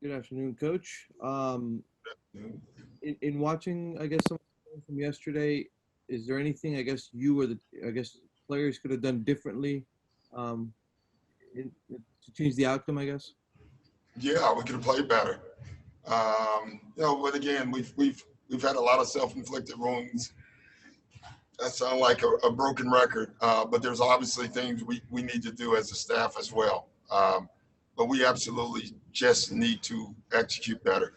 Good afternoon, Coach. In watching, I guess, some from yesterday, is there anything, I guess, you or players could have done differently um, to change the outcome, I guess? Yeah, we could have played better. But again, we've had a lot of self-inflicted wounds. That sounds like a broken record, but there's obviously things we need to do as a staff as well. But we absolutely just need to execute better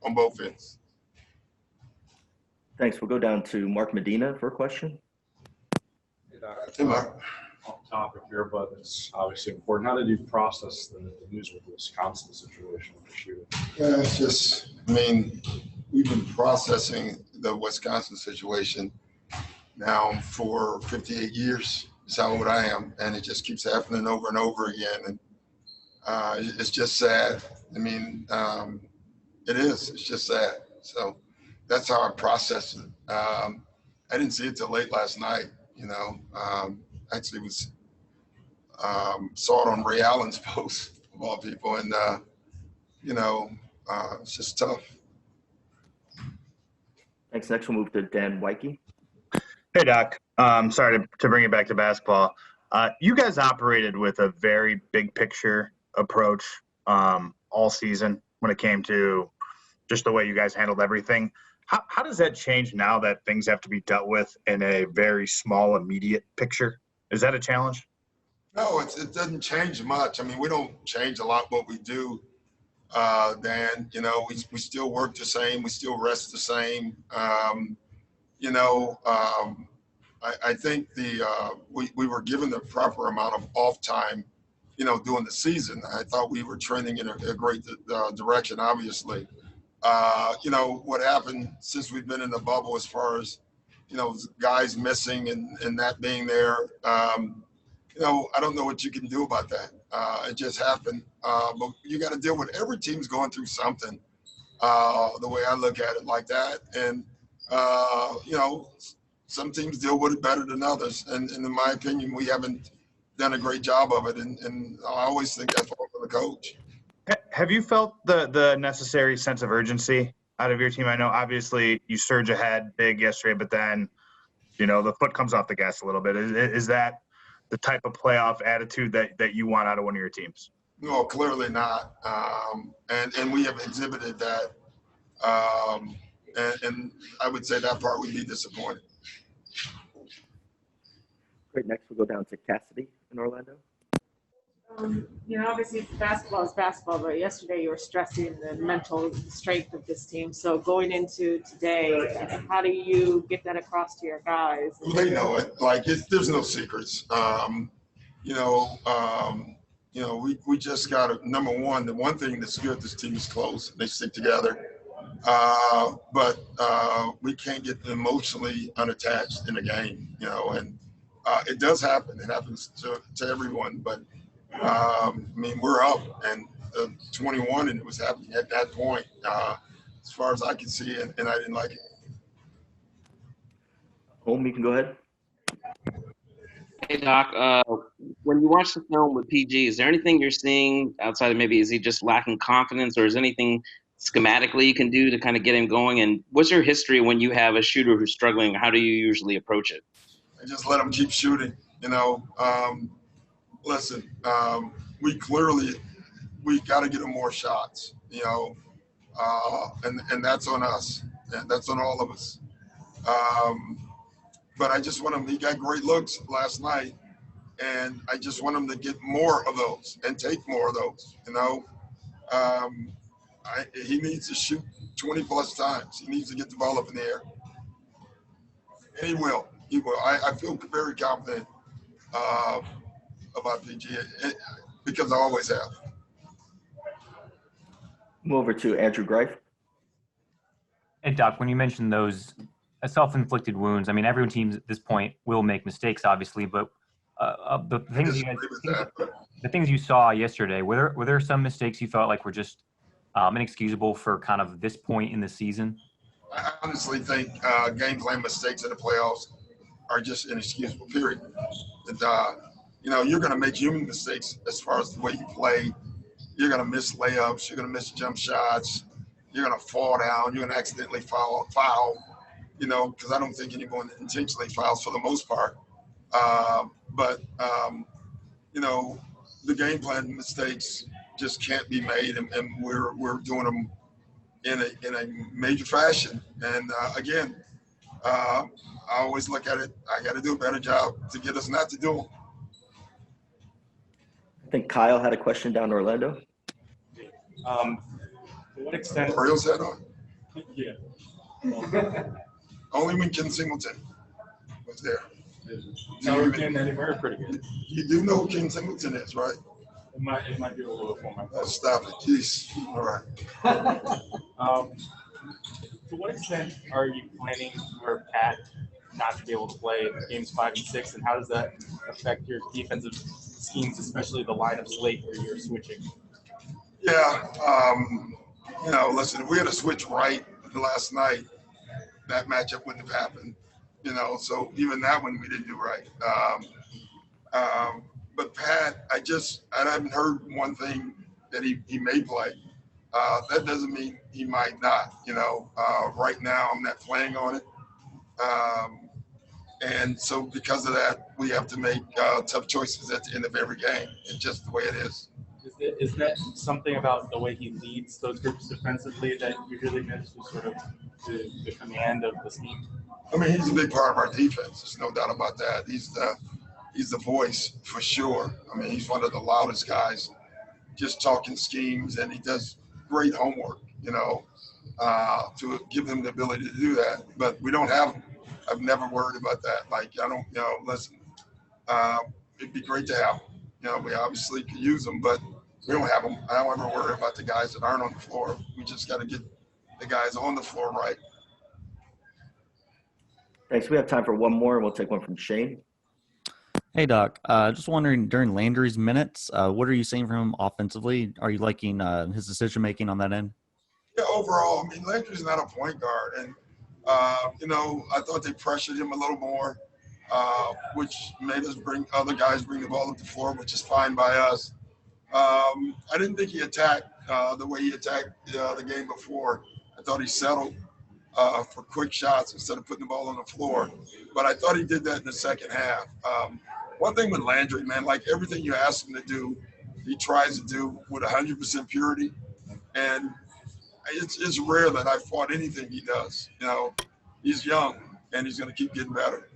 on both ends. Thanks. We'll go down to Mark Medina for a question. Hey, Doc. Hey, Mark. Off topic here, but it's obviously important. How did you process the news with the Wisconsin situation with the shooting? Yeah, it's just, we've been processing the Wisconsin situation now for 58 years. That's how old I am, and it just keeps happening over and over again. And it's just sad. It is. It's just sad. So that's how I process it. I didn't see it till late last night. Actually was saw it on Ray Allen's post of all people, and it's just tough. Thanks. Next, we'll move to Dan Wyke. Hey, Doc. Sorry to bring it back to basketball. You guys operated with a very big picture approach all season when it came to just the way you guys handled everything. How does that change now that things have to be dealt with in a very small, immediate picture? Is that a challenge? No, it doesn't change much. We don't change a lot what we do, Dan. We still work the same. We still rest the same. I think we were given the proper amount of off time, during the season. I thought we were trending in a great direction, obviously. What happened since we've been in the bubble as far as, guys missing and that being there, I don't know what you can do about that. It just happened. But you got to deal with every team's going through something, the way I look at it like that. And, some teams deal with it better than others. And in my opinion, we haven't done a great job of it. And I always think that's all for the coach. Have you felt the necessary sense of urgency out of your team? I know obviously you surge ahead big yesterday, but then, the foot comes off the gas a little bit. Is that the type of playoff attitude that you want out of one of your teams? No, clearly not. And we have exhibited that. And I would say that part would be disappointing. Great. Next, we'll go down to Cassidy in Orlando. Obviously basketball is basketball, but yesterday you were stressing the mental strength of this team. So going into today, how do you get that across to your guys? They know it. There's no secrets. We just got to, number one, the one thing that's good, this team is close. They stick together. But we can't get emotionally unattached in a game, and it does happen. It happens to everyone, but we're up and 21, and it was happening at that point, as far as I can see, and I didn't like it. Holm, you can go ahead. Hey, Doc. When you watch the film with PG, is there anything you're seeing outside of maybe is he just lacking confidence, or is anything schematically you can do to kind of get him going? And what's your history when you have a shooter who's struggling? How do you usually approach it? I just let him keep shooting. Listen, we got to get him more shots, and that's on us. And that's on all of us. But I just want him, he got great looks last night, and I just want him to get more of those and take more of those, he needs to shoot 20-plus times. He needs to get the ball up in the air. And he will. He will. I feel very confident about PG because I always have. Move over to Andrew Greif. Hey, Doc, when you mentioned those self-inflicted wounds, every team at this point will make mistakes, obviously, but the things you saw yesterday, were there some mistakes you felt like were just inexcusable for kind of this point in the season? I honestly think game plan mistakes in the playoffs are just inexcusable, period. And, you're going to make human mistakes as far as the way you play you're going to miss layups, you're going to miss jump shots, you're going to fall down, you're going to accidentally foul, you know, because I don't think anyone intentionally fouls for the most part. But you know, the game plan mistakes just can't be made, and we're doing them in a major fashion. And again, I always look at it, I got to do a better job to get us not to do them. I think Kyle had a question down in Orlando. To what extent? Orioles hat on? Yeah. Only when Ken Singleton was there. No, Ken anywhere pretty good. You do know who Ken Singleton is, right? It might be a little bit for my. Oh, stop it, jeez. All right. To what extent are you planning for Pat not to be able to play games 5 and 6, and how does that affect your defensive schemes, especially the lineups late where you're switching? Yeah, you know, listen, if we had a switch right last night, that matchup wouldn't have happened. You know, so even that one we didn't do right. But Pat, I haven't heard one thing that he may play. That doesn't mean he might not. You know, right now I'm not planning on it. And so because of that, we have to make tough choices at the end of every game. It's just the way it is. Is that something about the way he leads those groups defensively that usually gives you sort of the command of the scheme? I mean, he's a big part of our defense. There's no doubt about that. He's the voice for sure. I mean, he's one of the loudest guys, just talking schemes, and he does great homework, you know, to give him the ability to do that. But we don't have him. I've never worried about that. Like, I don't, you know, listen, it'd be great to have him. You know, we obviously could use them, but we don't have them. I don't ever worry about the guys that aren't on the floor. We just got to get the guys on the floor right. Thanks. We have time for one more, and we'll take one from Shane. Hey, Doc. Just wondering, during Landry's minutes, what are you seeing from him offensively? Are you liking his decision-making on that end? Yeah, overall, I mean, Landry's not a point guard. And, you know, I thought they pressured him a little more, which made us other guys bring the ball up the floor, which is fine by us. I didn't think he attacked the way he attacked the game before. I thought he settled for quick shots instead of putting the ball on the floor. But I thought he did that in the second half. One thing with Landry, man, like everything you ask him to do, he tries to do with 100% purity. And it's rare that I fought anything he does. You know, he's young and he's going to keep getting better.